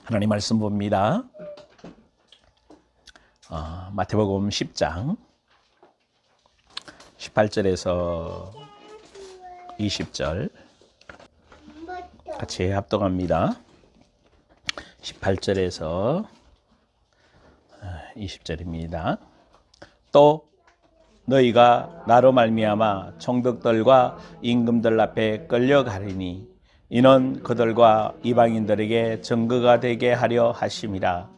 하나님 말씀 봅니다. 마태복음 10장 18절에서 20절 같이 합독합니다. 18절에서 20절입니다. 또 너희가 나로 말미암아 총독들과 임금들 앞에 끌려가리니 이는 그들과 이방인들에게 증거가 되게 하려 하심이라.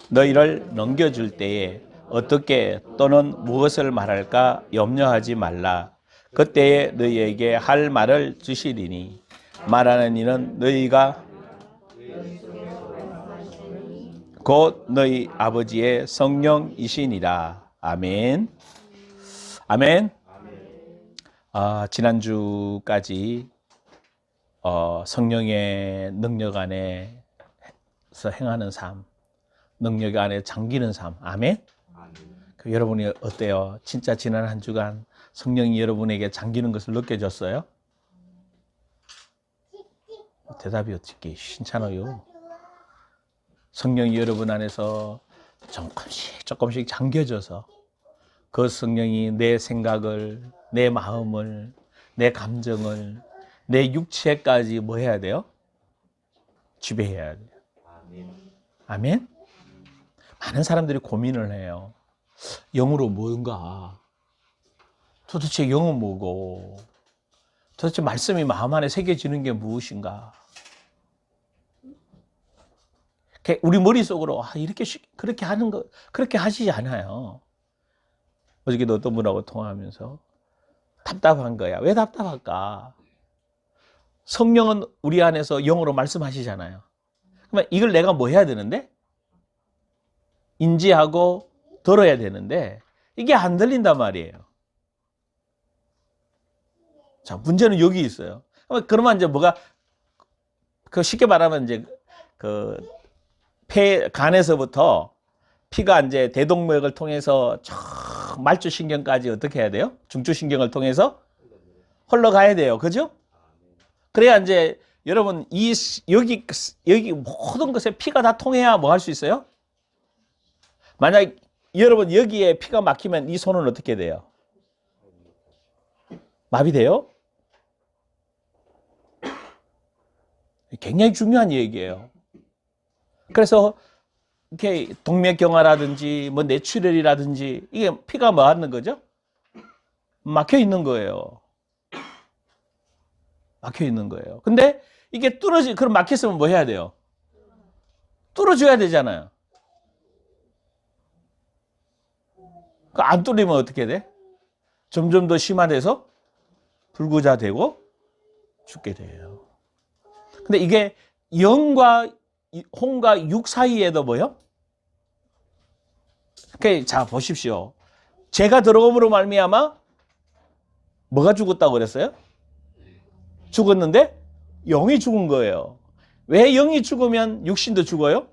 너희를 넘겨줄 때에 어떻게 또는 무엇을 말할까 염려하지 말라. 그때에 너희에게 할 말을 주시리니 말하는 이는 너희가 곧 너희 아버지의 성령이시니라. 아멘. 아멘. 지난주까지 성령의 능력 안에서 행하는 삶, 능력 안에 잠기는 삶. 아멘. 여러분이 어때요? 진짜 지난 한 주간 성령이 여러분에게 잠기는 것을 느껴졌어요? 대답이 어떻게 신찮아요? 성령이 여러분 안에서 조금씩 잠겨져서 그 성령이 내 생각을, 내 마음을, 내 감정을, 내 육체까지 뭐 해야 돼요? 지배해야 돼요. 아멘? 많은 사람들이 고민을 해요. 영으로 뭔가? 도대체 영은 뭐고? 도대체 말씀이 마음 안에 새겨지는 게 무엇인가? 우리 머릿속으로 그렇게 하는 거, 그렇게 하시지 않아요. 어저께도 어떤 분하고 통화하면서 답답한 거야. 왜 답답할까? 성령은 우리 안에서 영으로 말씀하시잖아요. 그러면 이걸 내가 뭐 해야 되는데? 인지하고 들어야 되는데 이게 안 들린단 말이에요. 자, 문제는 여기 있어요. 그러면 이제 뭐가 쉽게 말하면 이제 간에서부터 피가 이제 대동맥을 통해서 말주신경까지 어떻게 해야 돼요? 중추신경을 통해서 흘러가야 돼요. 그죠? 그래야 이제 여러분 여기 모든 것에 피가 다 통해야 뭐 할 수 있어요? 만약 여러분 여기에 피가 막히면 이 손은 어떻게 돼요? 마비돼요? 굉장히 중요한 얘기예요. 그래서 이렇게 동맥경화라든지 뭐 뇌출혈이라든지 이게 피가 뭐 하는 거죠? 막혀 있는 거예요. 막혀 있는 거예요. 근데 이게 그럼 막혔으면 뭐 해야 돼요? 뚫어줘야 되잖아요. 안 뚫리면 어떻게 돼? 점점 더 심화돼서 불구자되고 죽게 돼요. 근데 이게 영과 혼과 육 사이에도 뭐요? 자, 보십시오. 죄가 들어옴으로 말미암아 뭐가 죽었다고 그랬어요? 죽었는데 영이 죽은 거예요. 왜 영이 죽으면 육신도 죽어요?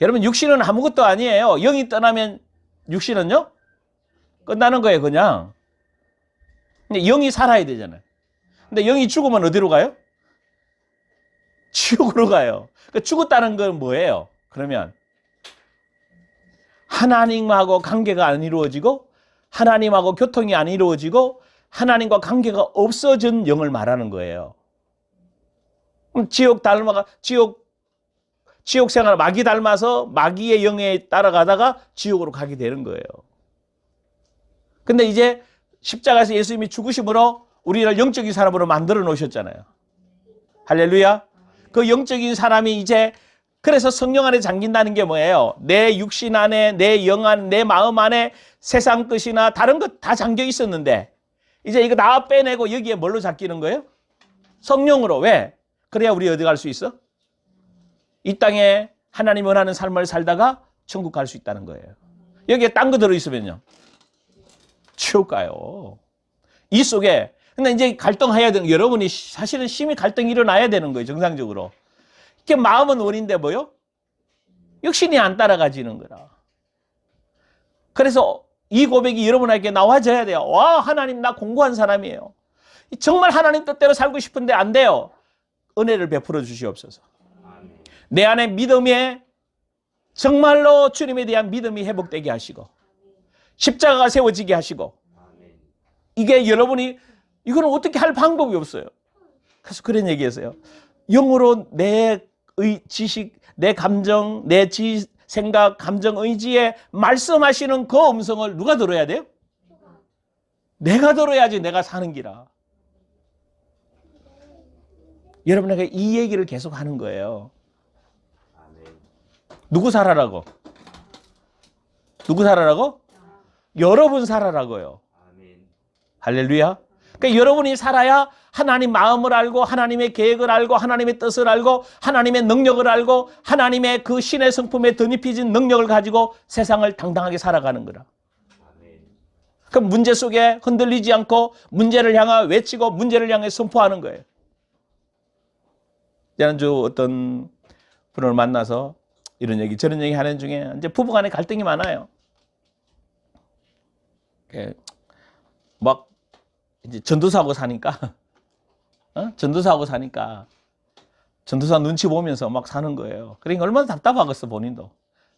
여러분, 육신은 아무것도 아니에요. 영이 떠나면 육신은요? 끝나는 거예요, 그냥. 근데 영이 살아야 되잖아요. 근데 영이 죽으면 어디로 가요? 지옥으로 가요. 그러니까 죽었다는 건 뭐예요? 그러면 하나님하고 관계가 안 이루어지고 하나님하고 교통이 안 이루어지고 하나님과 관계가 없어진 영을 말하는 거예요. 그럼 지옥 생활 마귀 닮아서 마귀의 영에 따라가다가 지옥으로 가게 되는 거예요. 근데 이제 십자가에서 예수님이 죽으심으로 우리를 영적인 사람으로 만들어 놓으셨잖아요. 할렐루야. 그 영적인 사람이 이제 그래서 성령 안에 잠긴다는 게 뭐예요? 내 육신 안에, 내 영 안에, 내 마음 안에 세상 뜻이나 다른 것 다 잠겨 있었는데 이제 이거 다 빼내고 여기에 뭘로 잡히는 거예요? 성령으로. 왜? 그래야 우리 어디 갈 수 있어? 이 땅에 하나님 원하는 삶을 살다가 천국 갈 수 있다는 거예요. 여기에 딴 거 들어있으면요. 지옥 가요. 이 속에 근데 이제 갈등해야 되는 여러분이 사실은 심히 갈등이 일어나야 되는 거예요. 정상적으로. 이렇게 마음은 원인데 뭐요? 육신이 안 따라가지는 거라. 그래서 이 고백이 여러분에게 나와져야 돼요. 와, 하나님 나 공고한 사람이에요. 정말 하나님 뜻대로 살고 싶은데 안 돼요. 은혜를 베풀어 주시옵소서. 내 안에 믿음에 정말로 주님에 대한 믿음이 회복되게 하시고 십자가가 세워지게 하시고 이게 여러분이 이거는 어떻게 할 방법이 없어요. 그래서 그런 얘기했어요. 영으로 내 지식, 내 감정, 내 생각, 감정, 의지에 말씀하시는 그 음성을 누가 들어야 돼요? 내가 들어야지 내가 사는 기라. 여러분에게 이 얘기를 계속 하는 거예요. 누구 살아라고? 누구 살아라고? 여러분 살아라고요. 할렐루야. 그러니까 여러분이 살아야 하나님 마음을 알고 하나님의 계획을 알고 하나님의 뜻을 알고 하나님의 능력을 알고 하나님의 그 신의 성품에 덧입혀진 능력을 가지고 세상을 당당하게 살아가는 거라. 그 문제 속에 흔들리지 않고 문제를 향해 외치고 문제를 향해 선포하는 거예요. 지난주 어떤 분을 만나서 이런 얘기 저런 얘기 하는 중에 이제 부부간에 갈등이 많아요. 막 이제 전도사하고 사니까 전도사하고 사니까 전도사 눈치 보면서 막 사는 거예요. 그러니까 얼마나 답답하겠어 본인도.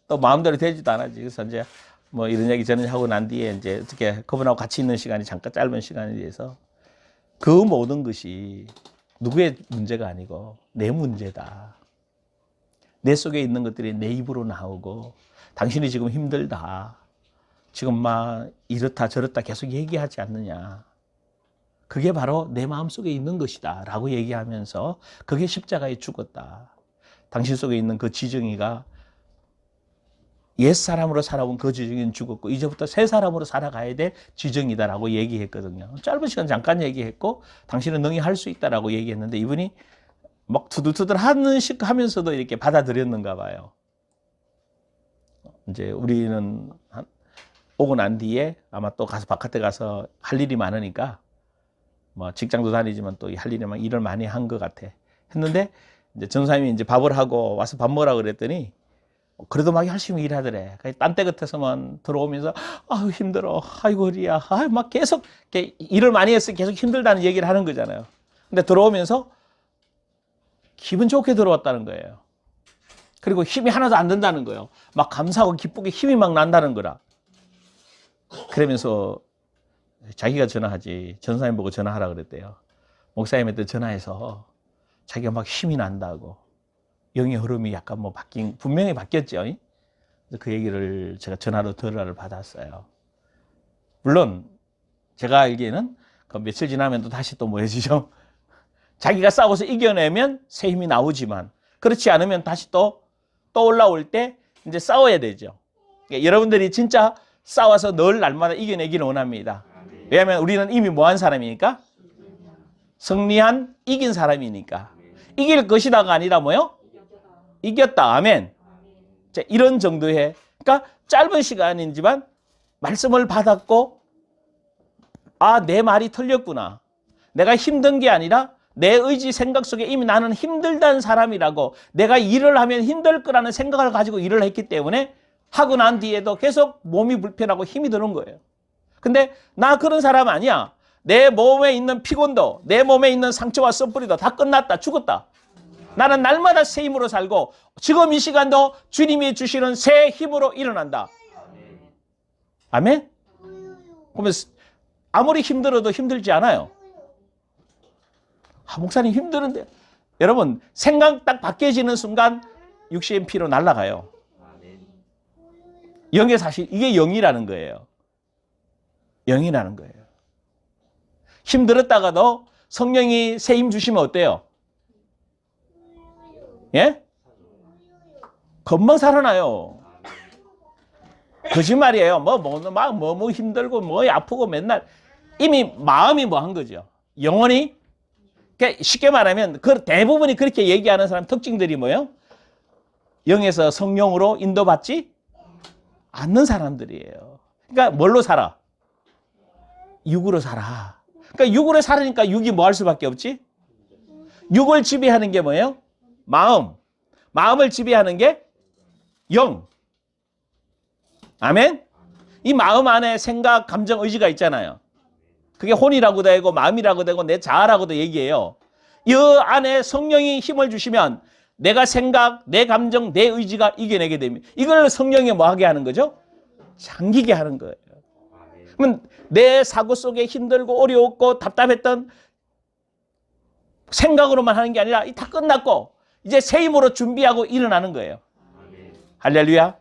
또 마음대로 되지도 않았지. 그래서 이제 뭐 이런 얘기 저런 얘기 하고 난 뒤에 이제 어떻게 그분하고 같이 있는 시간이 잠깐 짧은 시간에 대해서 그 모든 것이 누구의 문제가 아니고 내 문제다. 내 속에 있는 것들이 내 입으로 나오고 당신이 지금 힘들다. 지금 막 이렇다 저렇다 계속 얘기하지 않느냐. 그게 바로 내 마음속에 있는 것이다 라고 얘기하면서 그게 십자가에 죽었다. 당신 속에 있는 그 지정이가 옛사람으로 살아온 그 지정이는 죽었고 이제부터 새 사람으로 살아가야 될 지정이다라고 얘기했거든요. 짧은 시간 잠깐 얘기했고 당신은 능히 할 수 있다라고 얘기했는데 이분이 막 투들투들 하면서도 이렇게 받아들였는가 봐요. 이제 우리는 오고 난 뒤에 아마 또 가서 바깥에 가서 할 일이 많으니까 뭐 직장도 다니지만 또 할 일을 많이 한 것 같아. 했는데 이제 전사님이 이제 밥을 하고 와서 밥 먹으라 그랬더니 그래도 막 열심히 일하더래. 딴 때 같아서만 들어오면서 아유 힘들어. 아이고 허리야. 아유 막 계속 일을 많이 했으니 계속 힘들다는 얘기를 하는 거잖아요. 근데 들어오면서 기분 좋게 들어왔다는 거예요. 그리고 힘이 하나도 안 든다는 거예요. 막 감사하고 기쁘게 힘이 막 난다는 거라. 그러면서 자기가 전화하지 전사님 보고 전화하라 그랬대요. 목사님한테 전화해서 자기가 막 힘이 난다고 영의 흐름이 약간 뭐 분명히 바뀌었죠. 그 얘기를 제가 전화로 전화를 받았어요. 물론 제가 알기에는 그 며칠 지나면 또 다시 또 모여지죠. 자기가 싸워서 이겨내면 새 힘이 나오지만 그렇지 않으면 다시 또 올라올 때 이제 싸워야 되죠. 그러니까 여러분들이 진짜 싸워서 늘 날마다 이겨내기를 원합니다. 왜냐하면 우리는 이미 뭐한 사람이니까? 승리한 이긴 사람이니까. 이길 것이다가 아니라 뭐요? 이겼다. 아멘. 자, 이런 정도의 그러니까 짧은 시간이지만 말씀을 받았고 아, 내 말이 틀렸구나. 내가 힘든 게 아니라 내 의지 생각 속에 이미 나는 힘들다는 사람이라고 내가 일을 하면 힘들 거라는 생각을 가지고 일을 했기 때문에 하고 난 뒤에도 계속 몸이 불편하고 힘이 드는 거예요. 근데 나 그런 사람 아니야. 내 몸에 있는 피곤도 내 몸에 있는 상처와 썸뿌리도 다 끝났다. 죽었다. 나는 날마다 새 힘으로 살고 지금 이 시간도 주님이 주시는 새 힘으로 일어난다. 아멘? 그러면 아무리 힘들어도 힘들지 않아요. 아, 목사님 힘드는데. 여러분 생각 딱 바뀌어지는 순간 육신의 피로 날아가요. 영의 사실 이게 영이라는 거예요. 영이라는 거예요. 힘들었다가도 성령이 새 힘 주시면 어때요? 예? 금방 살아나요. 거짓말이에요. 뭐 힘들고 뭐 아프고 맨날 이미 마음이 뭐 한 거죠. 영혼이 그러니까 쉽게 말하면 그 대부분이 그렇게 얘기하는 사람 특징들이 뭐예요? 영에서 성령으로 인도받지 않는 사람들이에요. 그러니까 뭘로 살아? 육으로 살아. 그러니까 육으로 살으니까 육이 뭐 할 수밖에 없지? 육을 지배하는 게 뭐예요? 마음. 마음을 지배하는 게 영. 아멘? 이 마음 안에 생각, 감정, 의지가 있잖아요. 그게 혼이라고도 되고 마음이라고도 되고 내 자아라고도 얘기해요. 이 안에 성령이 힘을 주시면 내가 생각, 내 감정, 내 의지가 이겨내게 됩니다. 이걸 성령이 뭐 하게 하는 거죠? 잠기게 하는 거예요. 그러면 내 사고 속에 힘들고 어려웠고 답답했던 생각으로만 하는 게 아니라 다 끝났고 이제 새 힘으로 준비하고 일어나는 거예요. 할렐루야.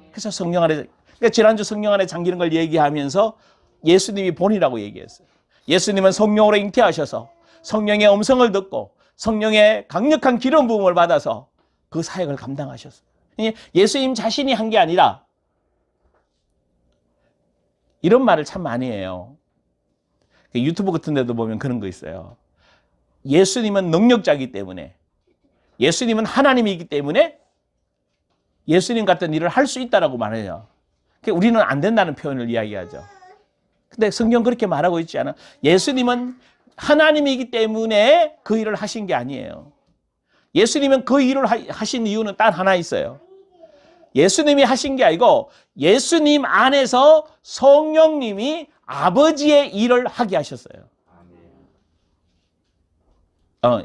그래서 성령 안에, 그러니까 지난주 성령 안에 잠기는 걸 얘기하면서 예수님이 본이라고 얘기했어요. 예수님은 성령으로 잉태하셔서 성령의 음성을 듣고 성령의 강력한 기름 부음을 받아서 그 사역을 감당하셨어요. 예수님 자신이 한 게 아니라 이런 말을 참 많이 해요. 유튜브 같은 데도 보면 그런 거 있어요. 예수님은 능력자이기 때문에, 예수님은 하나님이기 때문에 예수님 같은 일을 할 수 있다라고 말해요. 우리는 안 된다는 표현을 이야기하죠. 근데 성경 그렇게 말하고 있지 않아. 예수님은 하나님이기 때문에 그 일을 하신 게 아니에요. 예수님은 그 일을 하신 이유는 딱 하나 있어요. 예수님이 하신 게 아니고 예수님 안에서 성령님이 아버지의 일을 하게 하셨어요.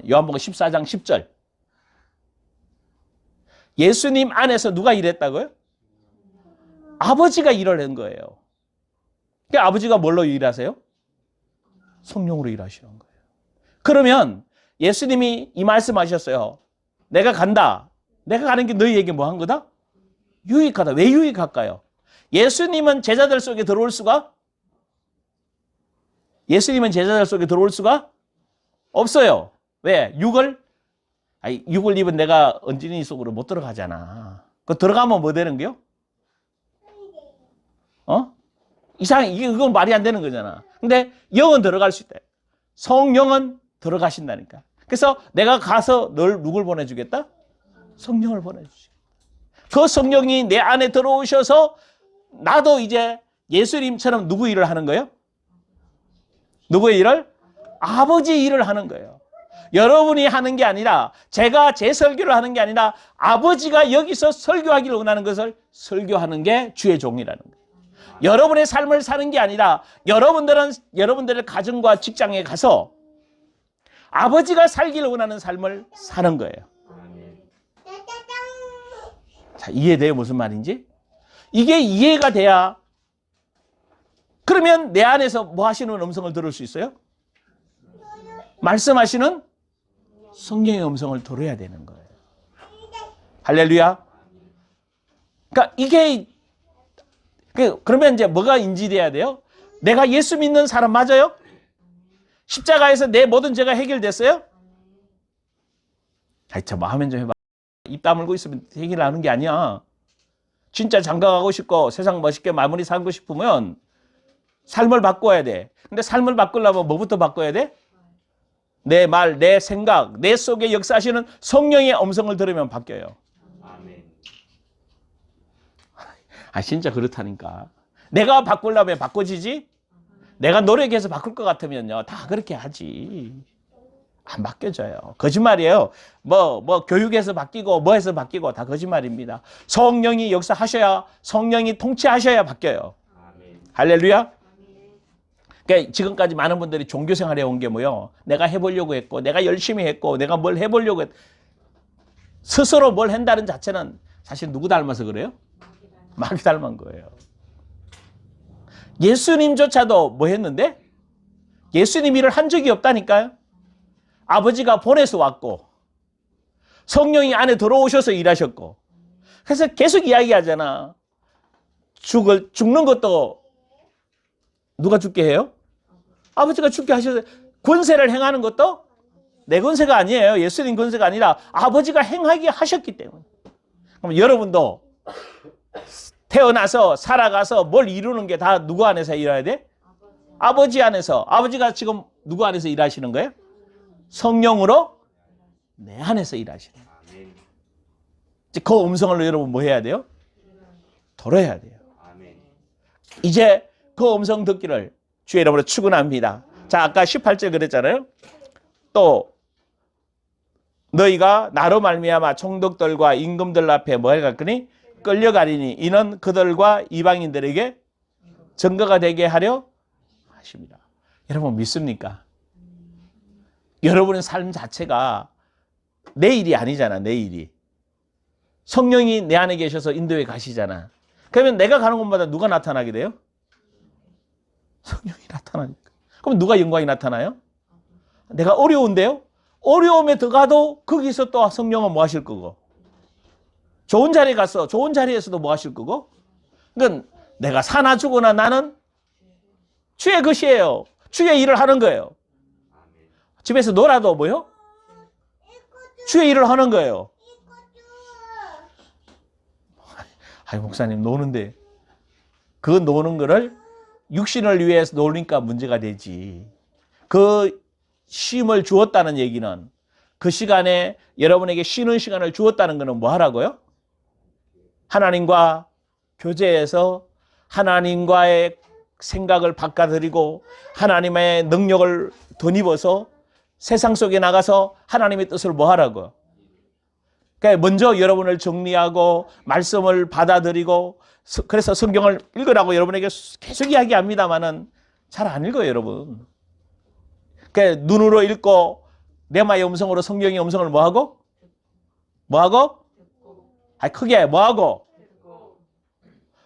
요한복음 14장 10절. 예수님 안에서 누가 일했다고요? 아버지가 일을 한 거예요. 그러니까 아버지가 뭘로 일하세요? 성령으로 일하시는 거예요. 그러면 예수님이 이 말씀하셨어요. 내가 간다. 내가 가는 게 너희에게 뭐 한 거다? 유익하다. 왜 유익할까요? 예수님은 제자들 속에 들어올 수가 없어요. 왜? 육을 입은 내가 언진이 속으로 못 들어가잖아. 그 들어가면 뭐 되는 거요? 이건 말이 안 되는 거잖아. 근데 영은 들어갈 수 있다. 성령은 들어가신다니까. 그래서 내가 가서 누굴 보내주겠다? 성령을 보내주지. 그 성령이 내 안에 들어오셔서 나도 이제 예수님처럼 누구 일을 하는 거예요? 누구의 일을? 아버지 일을 하는 거예요. 여러분이 하는 게 아니라 제가 제 설교를 하는 게 아니라 아버지가 여기서 설교하기를 원하는 것을 설교하는 게 주의 종이라는 거예요. 여러분의 삶을 사는 게 아니라 여러분들의 가정과 직장에 가서 아버지가 살기를 원하는 삶을 사는 거예요. 자, 이해돼요? 무슨 말인지? 이게 이해가 돼야 그러면 내 안에서 뭐 하시는 음성을 들을 수 있어요? 말씀하시는 성령의 음성을 들어야 되는 거예요. 할렐루야. 그러니까 이게 그러면 이제 뭐가 인지돼야 돼요? 내가 예수 믿는 사람 맞아요? 십자가에서 내 모든 죄가 해결됐어요? 참 하면 좀 해봐. 입 다물고 있으면 해결하는 게 아니야. 진짜 장가가고 싶고 세상 멋있게 마무리 살고 싶으면 삶을 바꿔야 돼. 근데 삶을 바꾸려면 뭐부터 바꿔야 돼? 내 말, 내 생각, 내 속에 역사하시는 성령의 음성을 들으면 바뀌어요. 진짜 그렇다니까. 내가 바꾸려면 바꿔지지? 내가 노력해서 바꿀 것 같으면요. 다 그렇게 하지. 안 바뀌어져요. 거짓말이에요. 뭐 교육에서 바뀌고 뭐해서 바뀌고 다 거짓말입니다. 성령이 역사하셔야, 성령이 통치하셔야 바뀌어요. 할렐루야. 그러니까 지금까지 많은 분들이 종교 생활에 온 게 뭐요? 내가 해보려고 했고, 내가 열심히 했고, 내가 뭘 해보려고 스스로 뭘 한다는 자체는 사실 누구 닮아서 그래요? 마귀 닮은 거예요. 예수님조차도 뭐 했는데? 예수님 일을 한 적이 없다니까요. 아버지가 보내서 왔고 성령이 안에 들어오셔서 일하셨고 그래서 계속 이야기하잖아. 죽는 것도 누가 죽게 해요? 아버지가 죽게 하셔서 권세를 행하는 것도 내 권세가 아니에요. 예수님 권세가 아니라 아버지가 행하게 하셨기 때문에. 그럼 여러분도 태어나서 살아가서 뭘 이루는 게 다 누구 안에서 일해야 돼? 아버지 안에서. 아버지가 지금 누구 안에서 일하시는 거예요? 성령으로 내 안에서 일하시는 거예요. 그 음성을 여러분 뭐 해야 돼요? 들어야 돼요. 이제 그 음성 듣기를 주의 이름으로 축원합니다. 자, 아까 18절 그랬잖아요. 또 너희가 나로 말미암아 총독들과 임금들 앞에 뭐 해갔거니 끌려가리니 이는 그들과 이방인들에게 증거가 되게 하려 하십니다. 여러분 믿습니까? 여러분의 삶 자체가 내일이 아니잖아, 내일이. 성령이 내 안에 계셔서 인도에 가시잖아. 그러면 내가 가는 곳마다 누가 나타나게 돼요? 성령이 나타나니까. 그럼 누가 영광이 나타나요? 내가 어려운데요? 어려움에 들어가도 거기서 또 성령은 뭐 하실 거고? 좋은 자리에 갔어. 좋은 자리에서도 뭐 하실 거고? 그러니까 내가 사나 죽으나 나는 주의 것이에요. 주의 일을 하는 거예요. 집에서 놀아도 뭐요? 주의 일을 하는 거예요. 아이, 목사님 노는데 그 노는 거를 육신을 위해서 노니까 문제가 되지. 그 쉼을 주었다는 얘기는 그 시간에 여러분에게 쉬는 시간을 주었다는 것은 뭐 하라고요? 하나님과 교제해서 하나님과의 생각을 바꿔드리고 하나님의 능력을 덧입어서 세상 속에 나가서 하나님의 뜻을 뭐 하라고요? 그러니까 먼저 여러분을 정리하고 말씀을 받아들이고 그래서 성경을 읽으라고 여러분에게 계속 이야기합니다만은 잘 안 읽어요, 여러분. 그러니까 눈으로 읽고 레마의 음성으로 성경의 음성을 뭐 하고? 뭐 하고? 아, 크게 뭐 하고?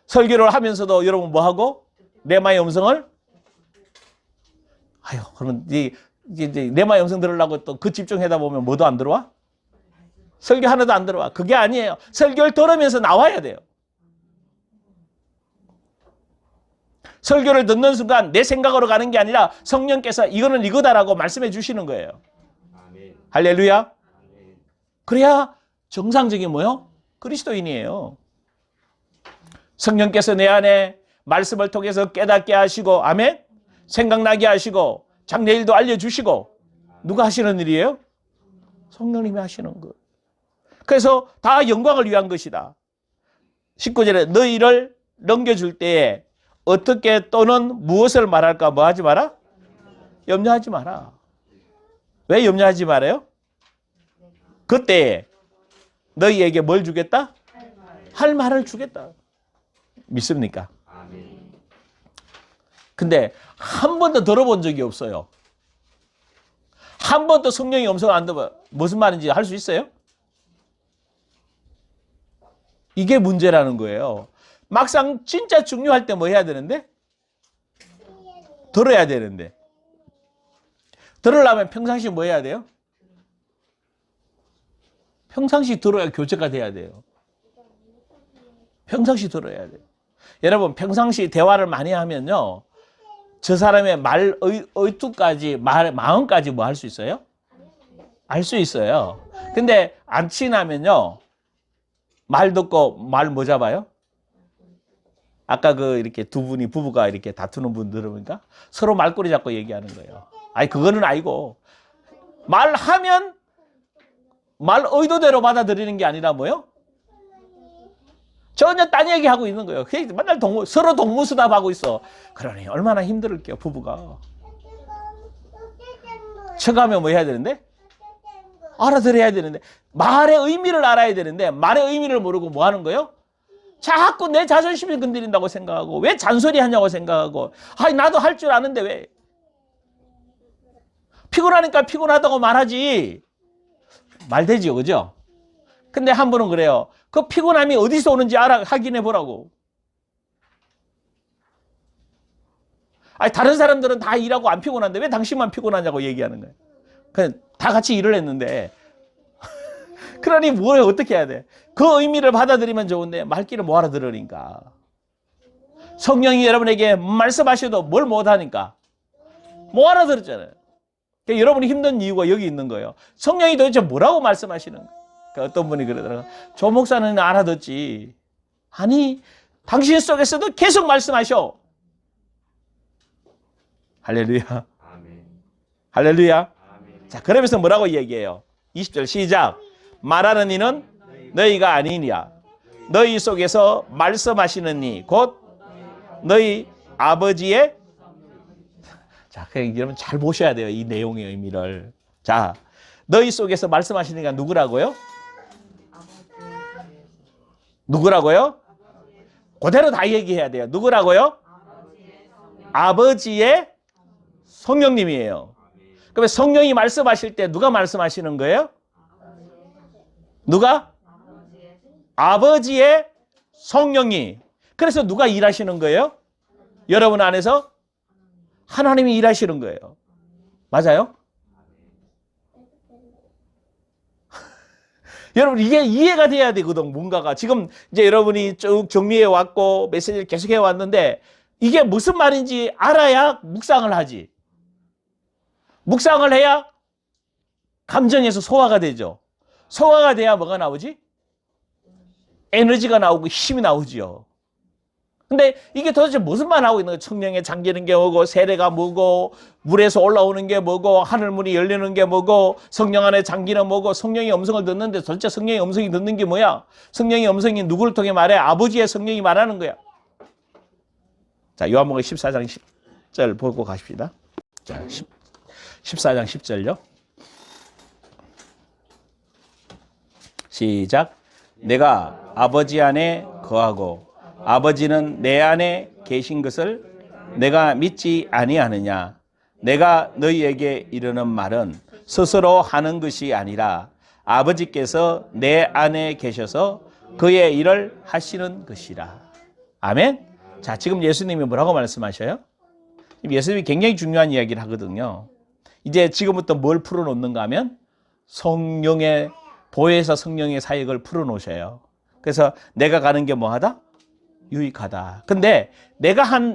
설교를 하면서도 여러분 뭐 하고? 레마의 음성을? 아유, 그러면 이제 레마의 음성 들으려고 또 그 집중하다 보면 뭐도 안 들어와? 설교 하나도 안 들어와. 그게 아니에요. 설교를 들으면서 나와야 돼요. 설교를 듣는 순간 내 생각으로 가는 게 아니라 성령께서 이거는 이거다라고 말씀해 주시는 거예요. 아멘. 할렐루야. 아멘. 그래야 정상적인 뭐요? 그리스도인이에요. 성령께서 내 안에 말씀을 통해서 깨닫게 하시고 아멘. 생각나게 하시고 장래일도 알려주시고 누가 하시는 일이에요? 성령님이 하시는 것. 그래서 다 영광을 위한 것이다. 19절에 너희를 넘겨줄 때에 어떻게 또는 무엇을 말할까 뭐 하지 마라? 염려하지 마라. 왜 염려하지 말아요? 그때 너희에게 뭘 주겠다? 할 말을 주겠다. 믿습니까? 근데 한 번도 들어본 적이 없어요. 한 번도 성령이 음성을 안 들어봐. 무슨 말인지 할 수 있어요? 이게 문제라는 거예요. 막상 진짜 중요할 때 뭐 해야 되는데? 들어야 되는데. 들으려면 평상시 뭐 해야 돼요? 평상시 들어야 교제가 돼야 돼요. 평상시 들어야 돼요. 여러분 평상시 대화를 많이 하면요. 저 사람의 말 의투까지 마음까지 뭐 할 수 있어요? 알 수 있어요. 근데 안 친하면요. 말 듣고 말 뭐 잡아요? 아까 이렇게 두 분이 부부가 이렇게 다투는 분 들으니까 서로 말꼬리 잡고 얘기하는 거예요. 아니 그거는 아니고 말하면 말 의도대로 받아들이는 게 아니라 뭐요? 전혀 딴 얘기하고 있는 거예요. 맨날 서로 동무수답하고 있어. 그러니 얼마나 힘들을게요, 부부가. 쳐가면 뭐 해야 되는데? 알아들어야 되는데. 말의 의미를 알아야 되는데 말의 의미를 모르고 뭐 하는 거예요? 자꾸 내 자존심이 건드린다고 생각하고 왜 잔소리 하냐고 생각하고 아니 나도 할 줄 아는데 왜? 피곤하니까 피곤하다고 말하지. 말되지요, 그죠? 근데 한 분은 그래요. 그 피곤함이 어디서 오는지 확인해 보라고. 아니 다른 사람들은 다 일하고 안 피곤한데 왜 당신만 피곤하냐고 얘기하는 거예요. 그냥 다 같이 일을 했는데 그러니 뭘 어떻게 해야 돼? 그 의미를 받아들이면 좋은데 말귀를 못 알아들으니까. 성령이 여러분에게 말씀하셔도 뭘 못하니까 못 알아들었잖아요. 그러니까 여러분이 힘든 이유가 여기 있는 거예요. 성령이 도대체 뭐라고 말씀하시는 거예요? 그러니까 어떤 분이 그러더라고요. 조 목사는 알아듣지. 아니 당신 속에서도 계속 말씀하셔. 할렐루야. 아멘. 할렐루야. 아멘. 자, 그러면서 뭐라고 얘기해요? 20절 시작. 말하는 이는 너희가 아니냐. 너희 속에서 말씀하시는 이 곧 너희 아버지의. 자, 여러분 잘 보셔야 돼요. 이 내용의 의미를. 자, 너희 속에서 말씀하시는 이가 누구라고요? 누구라고요? 그대로 다 얘기해야 돼요. 누구라고요? 아버지의 성령님이에요. 그러면 성령이 말씀하실 때 누가 말씀하시는 거예요? 누가? 아버지의 성령이. 그래서 누가 일하시는 거예요? 여러분 안에서 하나님이 일하시는 거예요. 맞아요? 여러분 이게 이해가 돼야 되거든. 뭔가가 지금 이제 여러분이 쭉 정리해 왔고 메시지를 계속 해 왔는데 이게 무슨 말인지 알아야 묵상을 하지. 묵상을 해야 감정에서 소화가 되죠. 소화가 돼야 뭐가 나오지? 에너지가 나오고 힘이 나오지요. 근데 이게 도대체 무슨 말 하고 있는 거예요? 성령에 잠기는 게 뭐고, 세례가 뭐고, 물에서 올라오는 게 뭐고, 하늘문이 열리는 게 뭐고, 성령 안에 잠기는 뭐고, 성령의 음성을 듣는데 도대체 성령의 음성이 듣는 게 뭐야? 성령의 음성이 누구를 통해 말해? 아버지의 성령이 말하는 거야. 자, 요한복음 14장 10절 보고 가십시다. 자, 14장 10절요. 시작. 내가 아버지 안에 거하고 아버지는 내 안에 계신 것을 내가 믿지 아니하느냐. 내가 너희에게 이르는 말은 스스로 하는 것이 아니라 아버지께서 내 안에 계셔서 그의 일을 하시는 것이라. 아멘. 자, 지금 예수님이 뭐라고 말씀하셔요? 예수님이 굉장히 중요한 이야기를 하거든요. 이제 지금부터 뭘 풀어놓는가 하면 성령의 보혜사 성령의 사역을 풀어놓으셔요. 그래서 내가 가는 게 뭐하다? 유익하다. 근데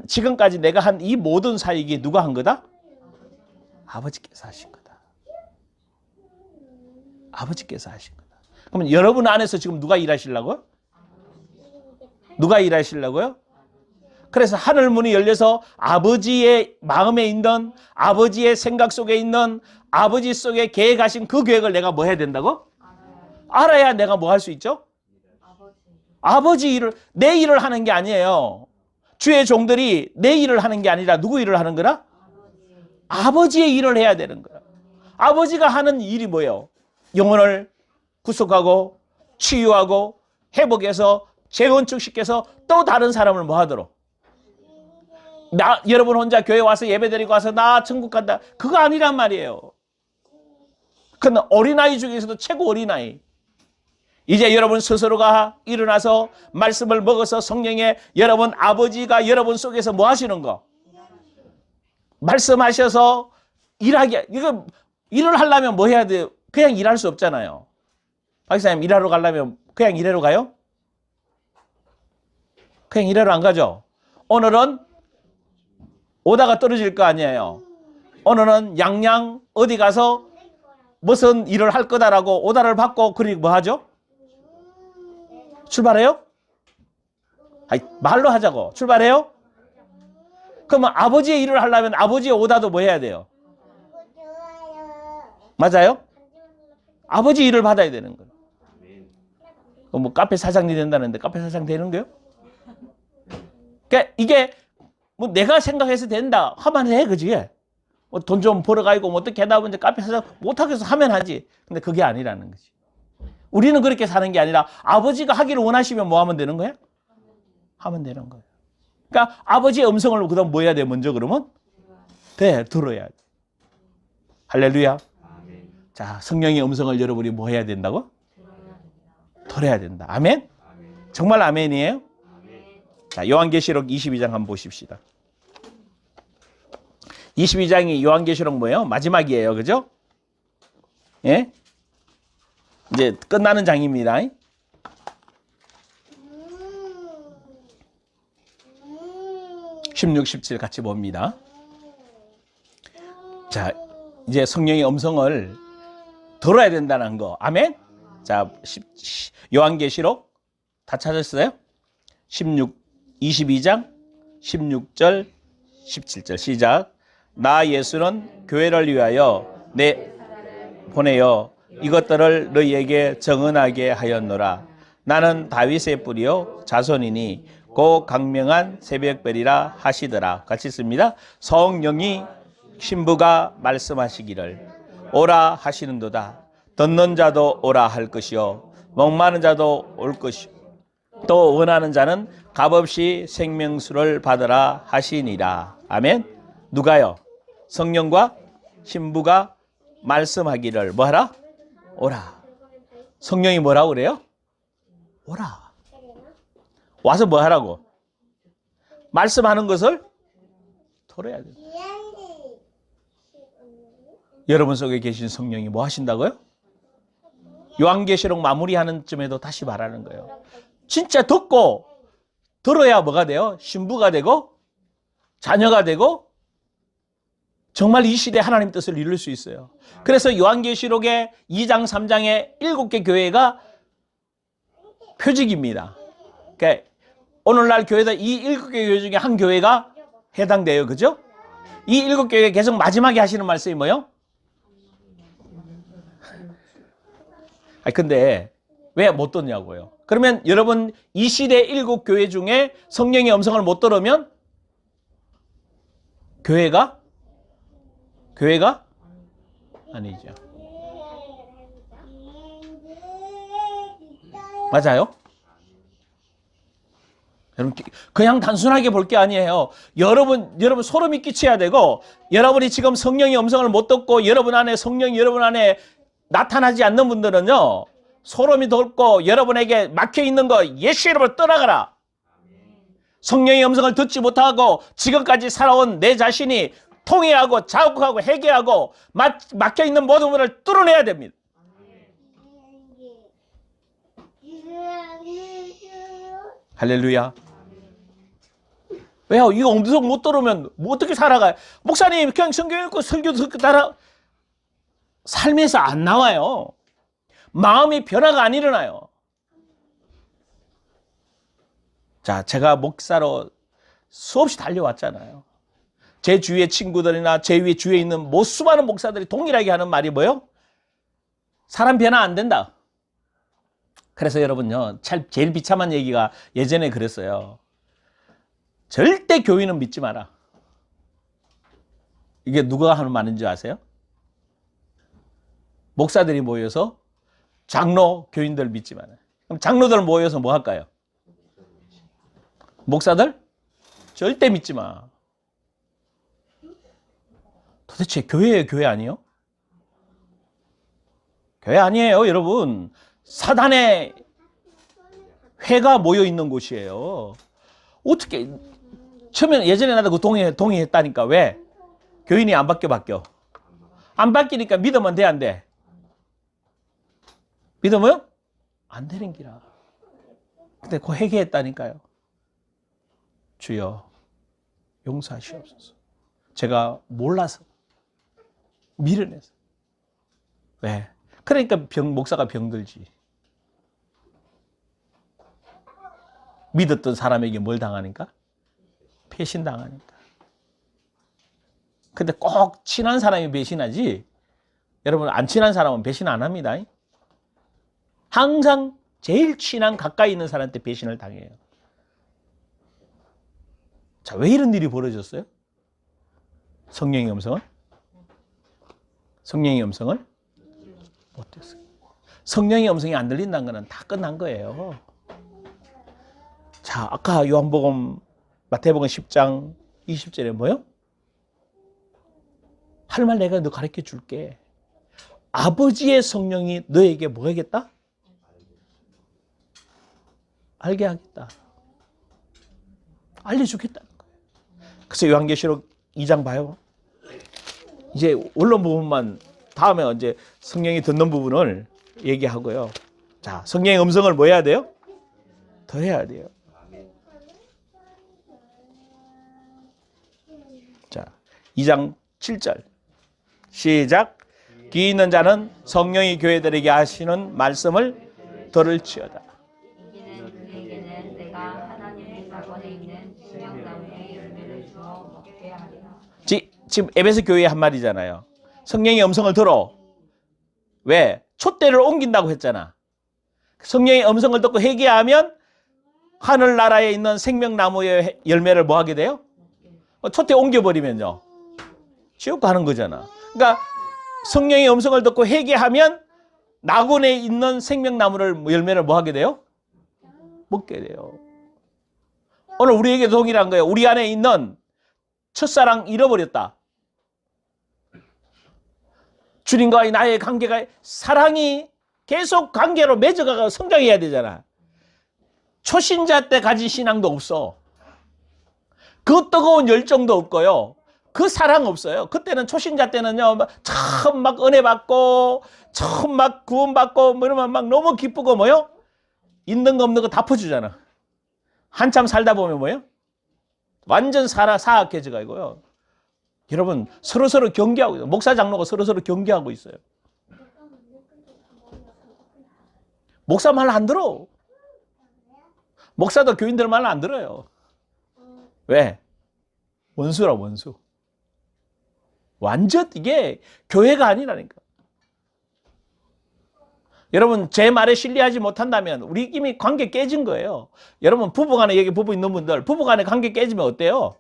지금까지 내가 한 이 모든 사역이 누가 한 거다? 아버지께서 하신 거다. 아버지께서 하신 거다. 그러면 여러분 안에서 지금 누가 일하시려고요? 누가 일하시려고요? 그래서 하늘 문이 열려서 아버지의 마음에 있는, 아버지의 생각 속에 있는, 아버지 속에 계획하신 그 계획을 내가 뭐 해야 된다고? 알아야 내가 뭐 할 수 있죠? 아버지 일을, 내 일을 하는 게 아니에요. 주의 종들이 내 일을 하는 게 아니라 누구 일을 하는 거라? 아버지의 일을 해야 되는 거야. 아버지가 하는 일이 뭐예요? 영혼을 구속하고 치유하고 회복해서 재건축시켜서 또 다른 사람을 뭐 하도록? 여러분 혼자 교회 와서 예배 드리고 와서 나 천국 간다. 그거 아니란 말이에요. 그건 어린아이 중에서도 최고 어린아이. 이제 여러분 스스로가 일어나서 말씀을 먹어서 성령의 여러분 아버지가 여러분 속에서 뭐 하시는 거? 말씀하셔서 일하게. 이거 일을 하려면 뭐 해야 돼요? 그냥 일할 수 없잖아요. 박사님 일하러 가려면 그냥 일하러 가요? 그냥 일하러 안 가죠. 오늘은 오다가 떨어질 거 아니에요. 오늘은 양양 어디 가서 무슨 일을 할 거다라고 오다를 받고 그리고 뭐 하죠? 출발해요? 아니, 말로 하자고. 출발해요? 그러면 아버지의 일을 하려면 아버지의 오다도 뭐 해야 돼요? 맞아요? 아버지 일을 받아야 되는 거예요. 뭐 카페 사장이 된다는데 카페 사장 되는 거예요? 그러니까 이게 뭐 내가 생각해서 된다 하면 해, 그지? 뭐 돈 좀 벌어가지고 뭐 어떻게 하다 보면 카페 사장 못하겠어 하면 하지. 근데 그게 아니라는 거지. 우리는 그렇게 사는 게 아니라 아버지가 하기를 원하시면 뭐 하면 되는 거야? 하면 되는 거예요. 그러니까 아버지의 음성을 그다음 뭐 해야 돼? 먼저 그러면? 네, 들어야 돼. 할렐루야. 자, 성령의 음성을 여러분이 뭐 해야 된다고? 들어야 된다. 아멘? 정말 아멘이에요? 자, 요한계시록 22장 한번 보십시다. 22장이 요한계시록 뭐예요? 마지막이에요. 그죠? 예? 이제 끝나는 장입니다. 16, 17 같이 봅니다. 자, 이제 성령의 음성을 들어야 된다는 거. 아멘? 자, 요한계시록 다 찾았어요? 22장 16절 17절 시작. 나 예수는 교회를 위하여 보내어 이것들을 너희에게 정언하게 하였노라. 나는 다윗의 뿌리요 자손이니 고 강명한 새벽별이라 하시더라. 같이 씁니다. 성령이 신부가 말씀하시기를 오라 하시는도다. 듣는 자도 오라 할 것이요 목마른 자도 올 것이요 또 원하는 자는 값없이 생명수를 받으라 하시니라. 아멘. 누가요? 성령과 신부가 말씀하기를 뭐하라? 오라. 성령이 뭐라고 그래요? 오라. 와서 뭐 하라고? 말씀하는 것을 들어야 돼요. 여러분 속에 계신 성령이 뭐 하신다고요? 요한계시록 마무리하는 쯤에도 다시 말하는 거예요. 진짜 듣고 들어야 뭐가 돼요? 신부가 되고 자녀가 되고 정말 이 시대에 하나님 뜻을 이룰 수 있어요. 그래서 요한계시록의 2장 3장의 7개 교회가 표직입니다. 그러니까 오늘날 교회들 이 7개 교회 중에 한 교회가 해당돼요. 그죠? 이 7교회가 계속 마지막에 하시는 말씀이 뭐예요? 근데 왜 못 듣냐고요. 그러면 여러분 이 시대 7교회 중에 성령의 음성을 못 들으면 교회가 아니죠. 맞아요? 여러분 그냥 단순하게 볼 게 아니에요. 여러분 소름이 끼쳐야 되고, 여러분이 지금 성령의 음성을 못 듣고 여러분 안에 성령이 여러분 안에 나타나지 않는 분들은요, 소름이 돋고 여러분에게 막혀 있는 거 예수 이름으로 떠나가라. 성령의 음성을 듣지 못하고 지금까지 살아온 내 자신이 통회하고 자욱하고 회개하고 막혀 있는 모든 것을 뚫어내야 됩니다. 할렐루야. 왜요? 이거 음성 못 들으면 뭐 어떻게 살아가요? 목사님 그냥 성경 읽고 설교 듣고 따라 삶에서 안 나와요. 마음의 변화가 안 일어나요. 자, 제가 목사로 수없이 달려왔잖아요. 제 주위의 친구들이나 제 위에 주위에 있는 수많은 목사들이 동일하게 하는 말이 뭐예요? 사람 변화 안 된다. 그래서 여러분요, 제일 비참한 얘기가 예전에 그랬어요. 절대 교인은 믿지 마라. 이게 누가 하는 말인지 아세요? 목사들이 모여서 장로, 교인들 믿지 마라. 그럼 장로들 모여서 뭐 할까요? 목사들? 절대 믿지 마. 도대체 교회예요, 교회 아니에요? 교회 아니에요, 여러분. 사단의 회가 모여 있는 곳이에요. 어떻게 처음에 예전에 나도 그 동의했다니까. 왜? 교인이 안 바뀌어. 안 바뀌니까 믿으면 돼, 안 돼? 믿으면 안 되는 기라. 근데 그 회개했다니까요. 주여 용서하시옵소서. 제가 몰라서 미련해서. 왜? 그러니까 목사가 병들지. 믿었던 사람에게 뭘 당하니까? 배신당하니까. 근데 꼭 친한 사람이 배신하지, 여러분 안 친한 사람은 배신 안 합니다. 항상 제일 친한 가까이 있는 사람한테 배신을 당해요. 자, 왜 이런 일이 벌어졌어요? 성령의 음성을 못 듣어요. 성령의 음성이 안 들린다는 것은 다 끝난 거예요. 자, 아까 요한복음 마태복음 10장 20절에 뭐요? 할 말 내가 너 가르쳐 줄게. 아버지의 성령이 너에게 뭐 하겠다? 알게 하겠다. 알려주겠다는 거예요. 그래서 요한계시록 2장 봐요. 이제 원론 부분만 다음에 이제 성령이 듣는 부분을 얘기하고요. 자, 성령의 음성을 뭐 해야 돼요? 더 해야 돼요. 자, 2장 7절 시작. 귀 있는 자는 성령이 교회들에게 하시는 말씀을 들을지어다. 이기는 그에게는 내가 하나님의 낙원에 있는 생명나무의 열매를 주어 먹게 하리라. 지금 에베소 교회의 한 말이잖아요. 성령의 음성을 들어. 왜? 촛대를 옮긴다고 했잖아. 성령의 음성을 듣고 회개하면 하늘나라에 있는 생명나무의 열매를 뭐 하게 돼요? 촛대 옮겨버리면요, 지옥 가는 거잖아. 그러니까 성령의 음성을 듣고 회개하면 낙원에 있는 생명나무를 열매를 뭐 하게 돼요? 먹게 돼요. 오늘 우리에게 동일한 거예요. 우리 안에 있는 첫사랑 잃어버렸다. 주님과의 나의 관계가 사랑이 계속 관계로 맺어가고 성장해야 되잖아. 초신자 때 가진 신앙도 없어. 그 뜨거운 열정도 없고요. 그 사랑 없어요. 그때는 초신자 때는요, 처음 막 은혜 받고, 처음 막 구원 받고, 뭐 이러면 막 너무 기쁘고 뭐요? 있는 거 없는 거 다 퍼주잖아. 한참 살다 보면 뭐요? 완전 사악해져가고요. 여러분, 서로서로 경계하고 있어요. 목사 장로가 서로서로 경계하고 있어요. 목사 말 안 들어. 목사도 교인들 말 안 들어요. 왜? 원수라, 원수. 완전 이게 교회가 아니라니까. 여러분, 제 말에 신뢰하지 못한다면 우리 이미 관계 깨진 거예요. 여러분, 부부간에 여기 부부 있는 분들, 부부간에 관계 깨지면 어때요?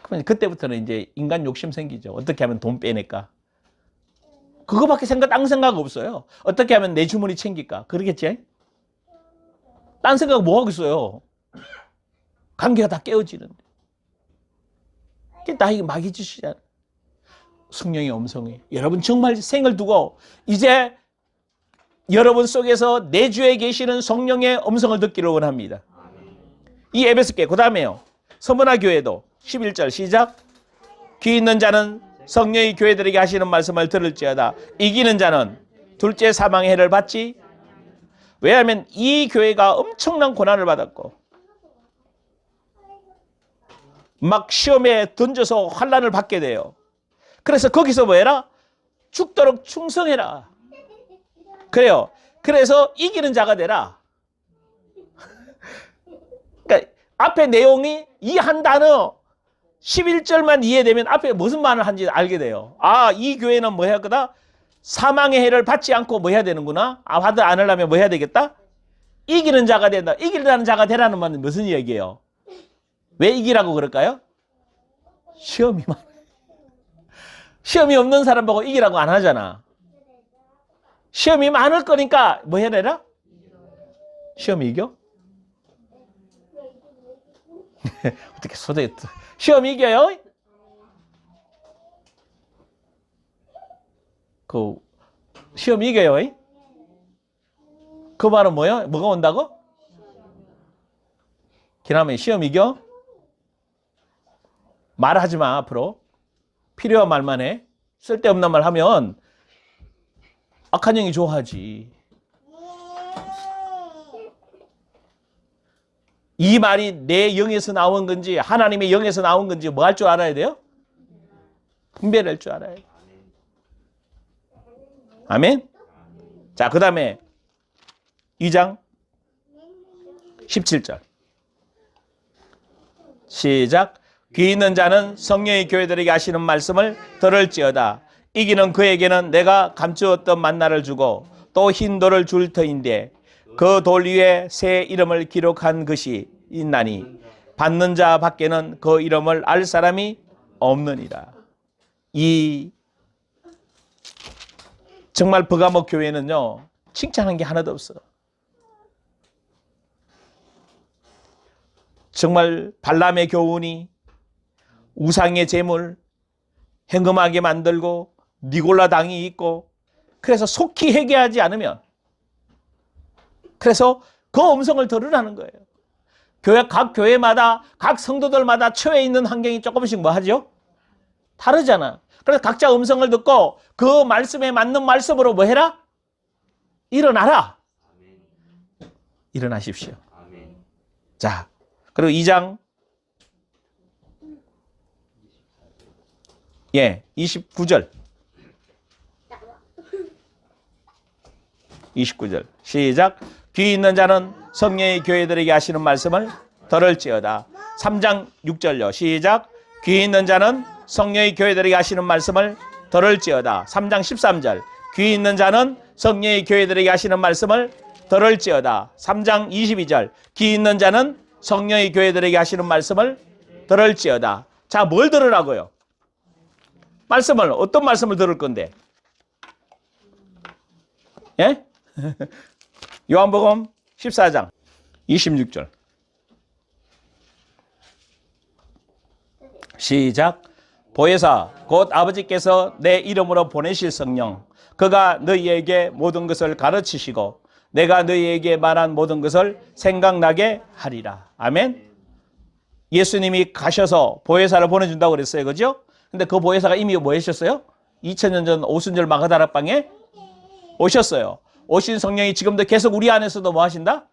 그러면 그때부터는 이제 인간 욕심 생기죠. 어떻게 하면 돈 빼낼까? 그거밖에 딴 생각 없어요. 어떻게 하면 내 주머니 챙길까? 그러겠지? 딴 생각 뭐 하겠어요? 관계가 다 깨어지는데. 나 이게 마귀 짓이잖아. 성령의 음성이. 여러분 정말 생을 두고 이제 여러분 속에서 내주에 계시는 성령의 음성을 듣기를 원합니다. 이 에베소교회 그 다음에요. 서문화 교회도 11절 시작. 귀 있는 자는 성령의 교회들에게 하시는 말씀을 들을지어다. 이기는 자는 둘째 사망의 해를 받지. 왜냐하면 이 교회가 엄청난 고난을 받았고 막 시험에 던져서 환난을 받게 돼요. 그래서 거기서 뭐 해라? 죽도록 충성해라. 그래요. 그래서 이기는 자가 되라. 그러니까 앞에 내용이 이 한 단어 11절만 이해되면 앞에 무슨 말을 하는지 알게 돼요. 아, 이 교회는 뭐 해야 거다? 사망의 해를 받지 않고 뭐 해야 되는구나? 아, 받지 않으려면 뭐 해야 되겠다? 이기는 자가 된다. 이기는 자가 되라는 말은 무슨 얘기예요? 왜 이기라고 그럴까요? 시험이 많아. 시험이 없는 사람 보고 이기라고 안 하잖아. 시험이 많을 거니까 뭐 해야 되나? 시험이 이겨? 어떻게 소대 시험 이겨요? 그 시험 이겨요? 그 말은 뭐야? 뭐가 온다고? 기남이 시험 이겨? 말하지 마 앞으로. 필요한 말만 해. 쓸데없는 말 하면 악한 영이 좋아하지. 이 말이 내 영에서 나온 건지 하나님의 영에서 나온 건지 뭐 할 줄 알아야 돼요? 분별할 줄 알아야 돼요. 아멘? 자, 그 다음에 2장 17절 시작. 귀 있는 자는 성령의 교회들에게 하시는 말씀을 들을지어다. 이기는 그에게는 내가 감추었던 만나를 주고 또 흰 돌을 줄 터인데 그 돌 위에 새 이름을 기록한 것이 있나니 받는 자 밖에는 그 이름을 알 사람이 없느니라. 이 정말 버가모 교회는요, 칭찬한 게 하나도 없어. 정말 발람의 교훈이 우상의 제물 행음하게 만들고 니골라 당이 있고, 그래서 속히 회개하지 않으면, 그래서 그 음성을 들으라는 거예요. 각 교회마다 각 성도들마다 처해 있는 환경이 조금씩 뭐 하죠? 다르잖아. 그래서 각자 음성을 듣고 그 말씀에 맞는 말씀으로 뭐 해라? 일어나라. 일어나십시오. 자, 그리고 2장 29절 29절 시작. 귀 있는 자는 성령의 교회들에게 하시는 말씀을 들을지어다. 3장 6절요 시작. 귀 있는 자는 성령의 교회들에게 하시는 말씀을 들을지어다. 3장 13절 귀 있는 자는 성령의 교회들에게 하시는 말씀을 들을지어다. 3장 22절 귀 있는 자는 성령의 교회들에게 하시는 말씀을 들을지어다. 자, 뭘 들으라고요? 말씀을, 어떤 말씀을 들을 건데? 예? 요한복음 14장 26절 시작. 보혜사 곧 아버지께서 내 이름으로 보내실 성령 그가 너희에게 모든 것을 가르치시고 내가 너희에게 말한 모든 것을 생각나게 하리라. 아멘. 예수님이 가셔서 보혜사를 보내준다고 그랬어요. 그죠? 근데 그 보혜사가 이미 뭐 하셨어요? 2000년 전 오순절 마가다락방에 오셨어요. 오신 성령이 지금도 계속 우리 안에서도 뭐 하신다?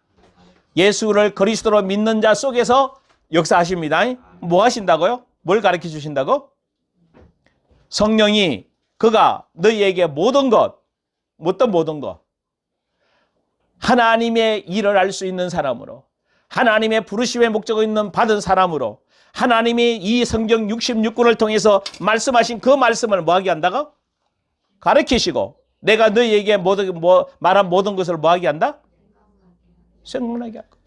예수를 그리스도로 믿는 자 속에서 역사하십니다. 뭐 하신다고요? 뭘 가르쳐 주신다고? 성령이 그가 너희에게 모든 것, 어떤 모든 것, 하나님의 일을 알 수 있는 사람으로, 하나님의 부르심의 목적을 있는 받은 사람으로, 하나님이 이 성경 66권을 통해서 말씀하신 그 말씀을 뭐하게 한다고? 가르치시고 내가 너희에게 말한 모든 것을 뭐하게 한다? 생각나게 하고.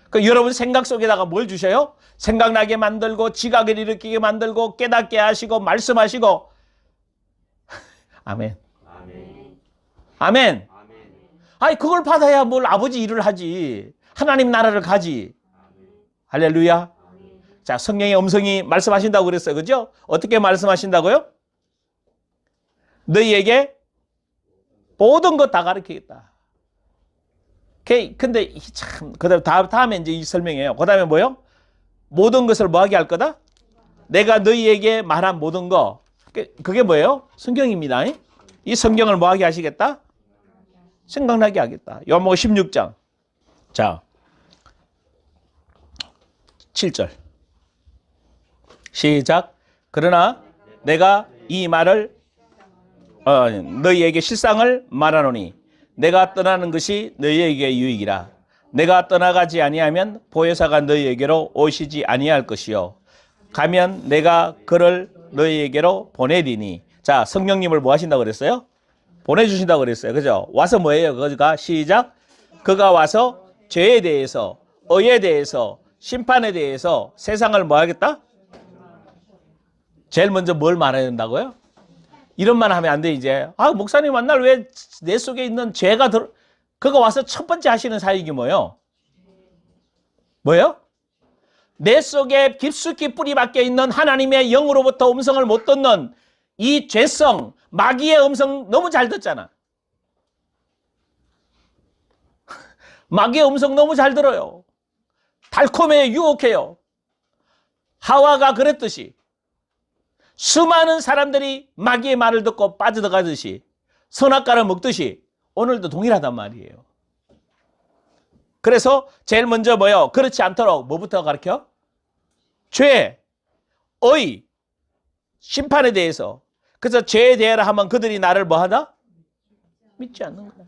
그 여러분 생각 속에다가 뭘 주셔요? 생각나게 만들고 지각을 일으키게 만들고 깨닫게 하시고 말씀하시고. 아멘. 아멘. 아니 그걸 받아야 뭘 아버지 일을 하지. 하나님 나라를 가지. 할렐루야. 자, 성령의 음성이 말씀하신다고 그랬어요. 그죠? 어떻게 말씀하신다고요? 너희에게 모든 것 다 가르치겠다. 근데 참, 다음에 이제 이 설명이에요. 그 다음에 뭐요? 모든 것을 뭐하게 할 거다? 내가 너희에게 말한 모든 거. 그게 뭐예요? 성경입니다. 이 성경을 뭐하게 하시겠다? 생각나게 하겠다. 요한복음 16장. 자, 7절. 시작. 그러나 내가 이 말을 너희에게 실상을 말하노니 내가 떠나는 것이 너희에게 유익이라. 내가 떠나가지 아니하면 보혜사가 너희에게로 오시지 아니할 것이요 가면 내가 그를 너희에게로 보내리니. 자, 성령님을 뭐 하신다고 그랬어요? 보내주신다고 그랬어요. 그죠? 와서 뭐예요? 그가 시작. 그가 와서 죄에 대해서, 의에 대해서, 심판에 대해서 세상을 뭐 하겠다? 제일 먼저 뭘 말해야 된다고요? 이런 말 하면 안 돼, 이제. 아, 목사님 만날 왜 내 속에 있는 죄가 그거 와서 첫 번째 하시는 사역이 뭐예요? 뭐예요? 내 속에 깊숙이 뿌리 박혀 있는 하나님의 영으로부터 음성을 못 듣는 이 죄성, 마귀의 음성 너무 잘 듣잖아. 마귀의 음성 너무 잘 들어요. 달콤해요, 유혹해요. 하와가 그랬듯이 수많은 사람들이 마귀의 말을 듣고 빠져들어가듯이 선악과를 먹듯이 오늘도 동일하단 말이에요. 그래서 제일 먼저 뭐요? 그렇지 않도록 뭐부터 가르쳐? 죄, 의, 심판에 대해서. 그래서 죄에 대하라 하면 그들이 나를 뭐 하다? 믿지 않는 거야.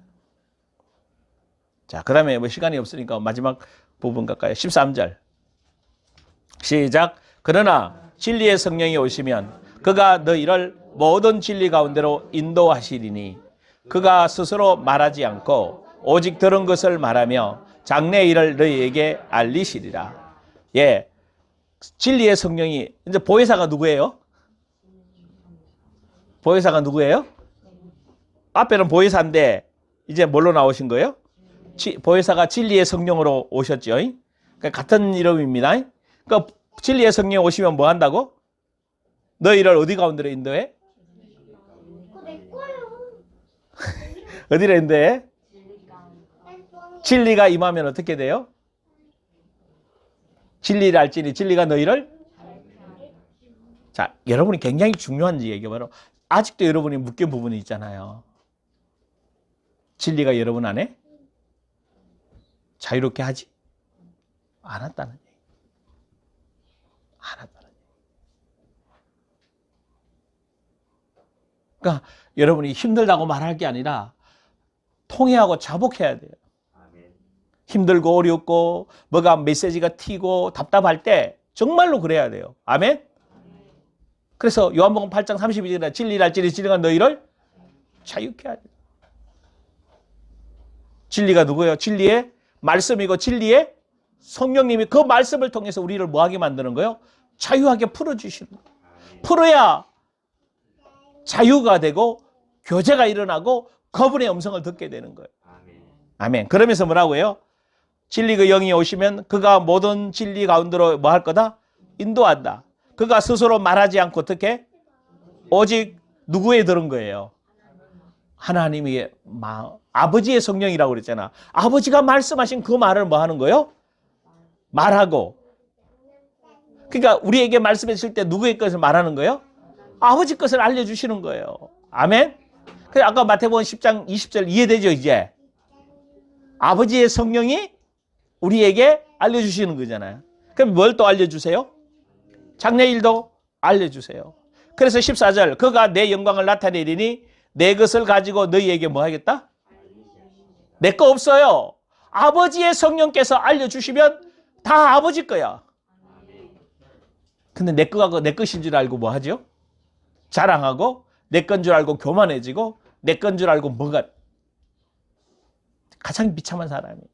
자, 그 다음에 뭐 시간이 없으니까 마지막 부분 갈까요? 13절. 시작. 그러나 진리의 성령이 오시면 그가 너희를 모든 진리 가운데로 인도하시리니 그가 스스로 말하지 않고 오직 들은 것을 말하며 장래 일을 너희에게 알리시리라. 예, 진리의 성령이 이제 보혜사가 누구예요? 보혜사가 누구예요? 앞에는 보혜사인데 이제 뭘로 나오신 거예요? 보혜사가 진리의 성령으로 오셨죠. 그러니까 같은 이름입니다. 그러니까 진리의 성령 오시면 뭐 한다고? 너희를 어디 가운데로 인도해? 어디로 인도해? 진리가 임하면 어떻게 돼요? 진리를 알지니 진리가 너희를. 자, 여러분이 굉장히 중요한 얘기가 바로 아직도 여러분이 묶인 부분이 있잖아요. 진리가 여러분 안에 자유롭게 하지 않았다는 얘기. 않았다는 얘기. 그러니까 여러분이 힘들다고 말할 게 아니라 통회하고 자복해야 돼요. 힘들고 어렵고 뭐가 메시지가 튀고 답답할 때 정말로 그래야 돼요. 아멘? 그래서 요한복음 8장 32절에 진리를 알지니 진리가 너희를 자유케 하리라. 진리가 누구예요? 진리의 말씀이고 진리의 성령님이 그 말씀을 통해서 우리를 뭐하게 만드는 거예요? 자유하게 풀어주시는 거예요. 풀어야 자유가 되고 교제가 일어나고 그분의 음성을 듣게 되는 거예요. 아멘. 그러면서 뭐라고 해요? 진리 그 영이 오시면 그가 모든 진리 가운데로 뭐 할 거다? 인도한다. 그가 스스로 말하지 않고 어떻게? 오직 누구에 들은 거예요? 하나님의 아버지의 성령이라고 그랬잖아. 아버지가 말씀하신 그 말을 뭐 하는 거예요? 말하고. 그러니까 우리에게 말씀했을 때 누구의 것을 말하는 거예요? 아버지 것을 알려주시는 거예요. 아멘? 그래서 아까 마태복음 10장 20절 이해되죠, 이제? 아버지의 성령이 우리에게 알려주시는 거잖아요. 그럼 뭘 또 알려주세요? 장래일도 알려주세요. 그래서 14절, 그가 내 영광을 나타내리니 내 것을 가지고 너희에게 뭐 하겠다? 내 거 없어요. 아버지의 성령께서 알려주시면 다 아버지 거야. 근데 내 거가 내 것인 줄 알고 뭐 하죠? 자랑하고 내 건 줄 알고 교만해지고 내 건 줄 알고 뭐가 가장 비참한 사람이에요.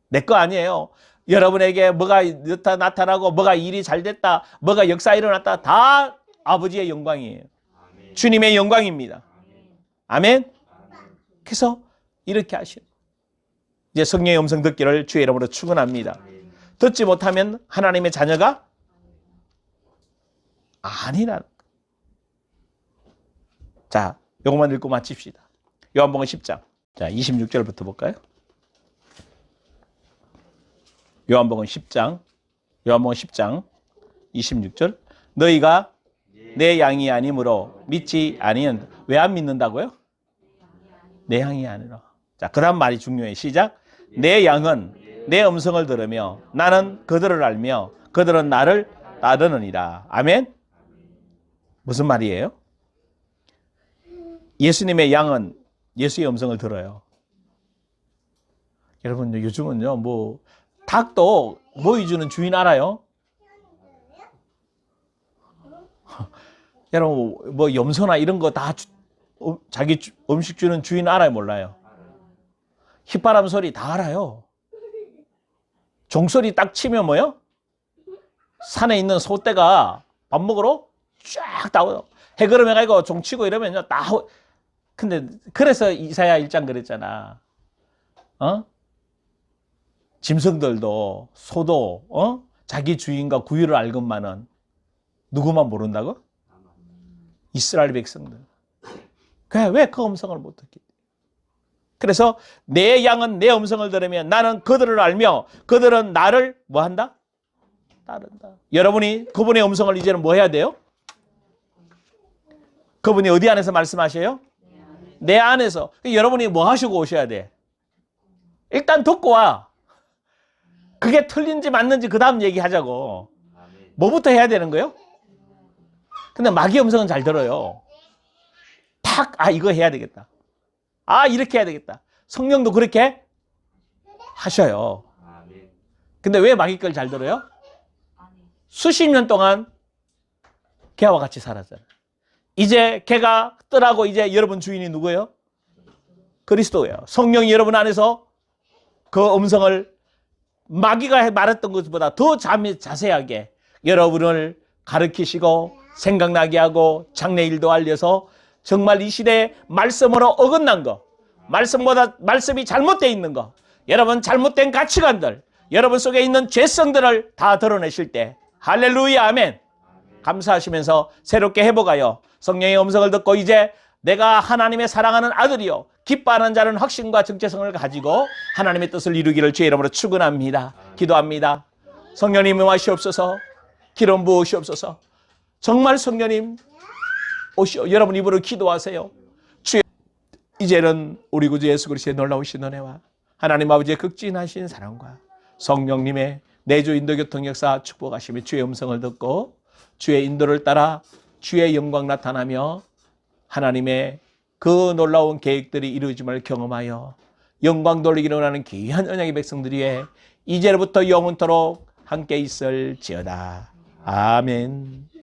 내 거 아니에요. 여러분에게 뭐가 나타나고 뭐가 일이 잘 됐다, 뭐가 역사 일어났다, 다 아버지의 영광이에요. 주님의 영광입니다. 아멘. 그래서 이렇게 하시는 이제 성령의 음성 듣기를 주의 이름으로 축원합니다. 듣지 못하면 하나님의 자녀가 아니라는 거. 자, 요것만 읽고 마칩시다. 요한복음 10장. 자, 26절부터 볼까요? 요한복음 10장 26절. 너희가 내 양이 아니므로 믿지 아니한. 왜 안 믿는다고요? 내 양이 아니라. 자, 그 다음 말이 중요해. 시작. 내 양은 내 음성을 들으며 나는 그들을 알며 그들은 나를 따르느니라. 아멘. 무슨 말이에요? 예수님의 양은 예수의 음성을 들어요. 여러분, 요즘은요, 뭐 닭도 모이 주는 주인 알아요? 여러분, 뭐 염소나 이런 거 다 자기 음식 주는 주인 알아요, 몰라요? 휘바람 소리 다 알아요. 종소리 딱 치면 뭐요? 산에 있는 소떼가 밥 먹으러 쫙 나와요. 해걸음 해가지고 종 치고 이러면요, 다. 근데 그래서 이사야 1장 그랬잖아. 짐승들도 소도 자기 주인과 구유를 알건만은 누구만 모른다고? 이스라엘 백성들. 왜 그 음성을 못 듣겠지? 그래서 내 양은 내 음성을 들으면 나는 그들을 알며 그들은 나를 뭐 한다? 따른다. 여러분이 그분의 음성을 이제는 뭐 해야 돼요? 그분이 어디 안에서 말씀하셔요? 내 안에서. 여러분이 뭐 하시고 오셔야 돼? 일단 듣고 와. 그게 틀린지 맞는지 그 다음 얘기하자고. 뭐부터 해야 되는 거예요? 근데 마귀 음성은 잘 들어요. 탁, 이거 해야 되겠다. 이렇게 해야 되겠다. 성령도 그렇게 하셔요. 근데 왜 마귀 걸 잘 들어요? 수십 년 동안 걔와 같이 살았잖아요. 이제 걔가 떠나고 이제 여러분 주인이 누구예요? 그리스도예요. 성령이 여러분 안에서 그 음성을 마귀가 말했던 것보다 더 자세하게 여러분을 가르치시고 생각나게 하고 장래일도 알려서 정말 이 시대에 말씀으로 어긋난 거, 말씀이 잘못되어 있는 거, 여러분 잘못된 가치관들, 여러분 속에 있는 죄성들을 다 드러내실 때 할렐루야 아멘. 감사하시면서 새롭게 회복하여 성령의 음성을 듣고 이제 내가 하나님의 사랑하는 아들이요 기뻐하는 자는 확신과 정체성을 가지고 하나님의 뜻을 이루기를 주의 이름으로 축원합니다. 기도합니다. 성령님 임하시옵소서. 기름 부으시옵소서. 정말 성령님 오시오. 여러분 입으로 기도하세요. 주여, 이제는 우리 구주 예수 그리스도의 놀라우신 은혜와 하나님 아버지의 극진하신 사랑과 성령님의 내주 인도 교통 역사 축복하시며 주의 음성을 듣고 주의 인도를 따라 주의 영광 나타나며 하나님의 그 놀라운 계획들이 이루어짐을 경험하여 영광 돌리기를 원하는 귀한 언약의 백성들이 이제로부터 영원토록 함께 있을지어다. 아멘.